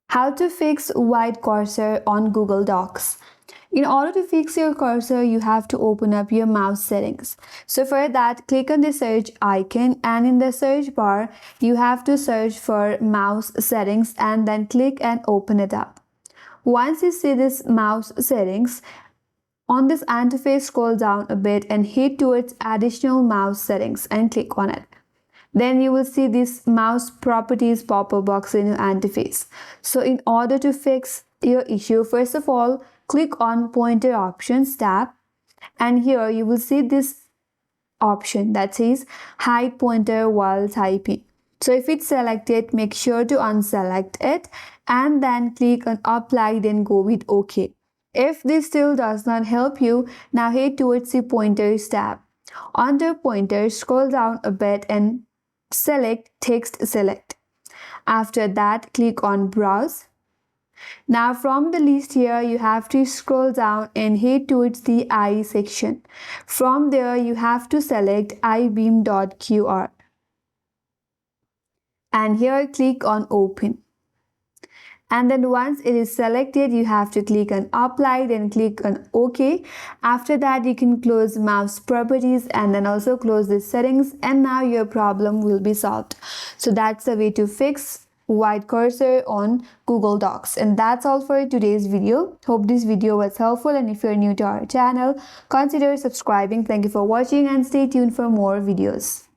How to fix white cursor on Google Docs. In order to fix your cursor, you have to open up your mouse settings. So for that, click on the search icon, and in the search bar, you have to search for mouse settings and then click and open it up. Once you see this mouse settings, on this interface, scroll down a bit and head towards additional mouse settings and click on it. Then you will see this mouse properties pop-up box in your interface. So in order to fix your issue, first of all, click on pointer options tab, and here you will see this option that says hide pointer while typing. So if it's selected, make sure to unselect it and then click on apply, then go with OK. If this still does not help you, now head towards the pointers tab. Under pointers, scroll down a bit and select text select. After that, click on browse. Now from the list here, you have to scroll down and head towards the I section. From there, you have to select ibeam.qr. And here click on open. And then once it is selected, you have to click on apply, then click on OK. After that, you can close mouse properties and then also close the settings, and now your problem will be solved. So that's the way to fix white cursor on Google Docs. And that's all for today's video. Hope this video was helpful, and if you're new to our channel, consider subscribing. Thank you for watching and stay tuned for more videos.